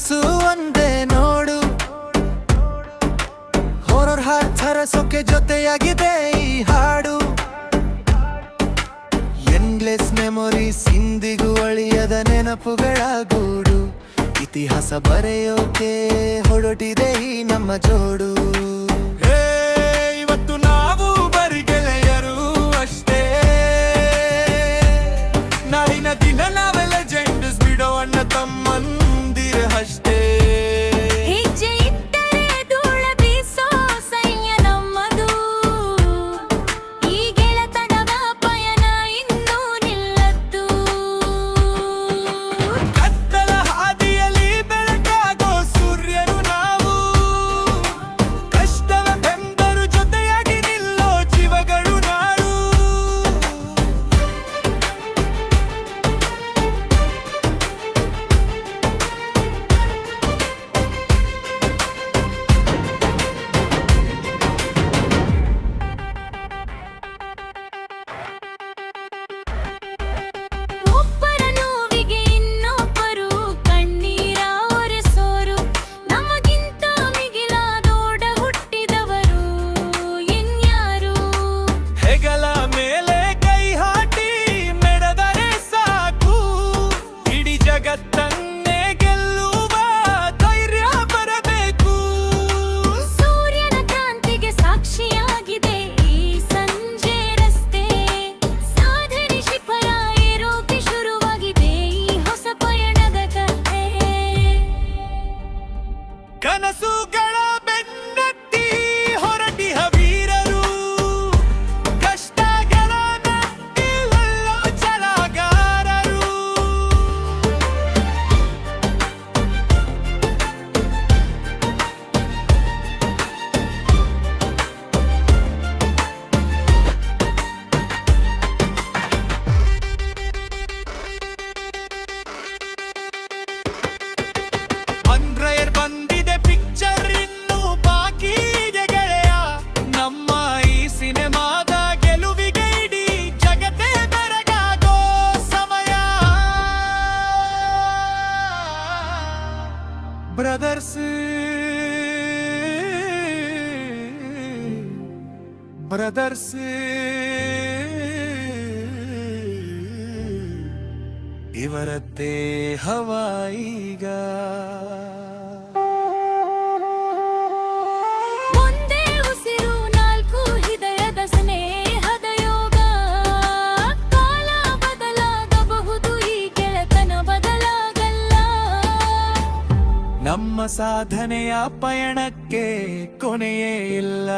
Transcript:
ಕನಸು ಒಂದೇ ನೋಡು, ಹೊರರ್ ಹರಸೋಕೆ ಜೊತೆಯಾಗಿದೆ ಈ ಹಾಡು. ಎಂಡ್ಲೆಸ್ ಮೆಮೊರೀಸ್, ಇಂದಿಗೂ ಅಳಿಯದ ನೆನಪುಗಳ ಗೂಡು. ಇತಿಹಾಸ ಬರೆಯೋಕೆ ಹೊರಟಿದೆ ಈ ನಮ್ಮ ಜೋಡು. ಇವತ್ತು ನಾವು ಬರಿ ಗೆಳೆಯರು ಅಷ್ಟೇ, ನಾಳಿನ ದಿನ ನಾವೆಲ್ಲ ಜೆಂಡಸ್ ಬಿಡೋ ಅಣ್ಣ ತಮ್ಮಂದಿರ ಅಷ್ಟೇ. ಕನಸುಗಳ ಬೆನ್ನತ್ತಿ ಹೊರಟಿಹ ವೀರರು, ಕಷ್ಟಗಳ ಮೆಟ್ಟಿಲಲ್ಲೋ ಛಲಗಾರರು. ಅಂದ್ರಯರ್ ಬಂದಿದೆ ಪಿಕ್ಚರ್, ಇನ್ನು ಬಾಕಿ ಇದೆ ಗೆಳೆಯ. ನಮ್ಮ ಈ ಸಿನಿಮಾದ ಗೆಲುವಿಗೆ ಇಡೀ ಜಗತ್ತೇ ಬೆರಗಾಗೋ ಸಮಯ. ಬ್ರದರ್ಸ್ ಬ್ರದರ್ಸ್ ಇವರದ್ದೇ ಹವಾ ಈಗ. ಒಂದೇ ಉಸಿರು, ನಾಲ್ಕು ಹೃದಯದ ಸ್ನೇಹದ ಯೋಗ. ಕಾಲ ಬದಲಾಗಬಹುದು, ಈ ಗೆಳೆತನ ಬದಲಾಗಲ್ಲ. ನಮ್ಮ ಸಾಧನೆಯ ಪಯಣಕ್ಕೆ ಕೊನೆಯೇ ಇಲ್ಲ.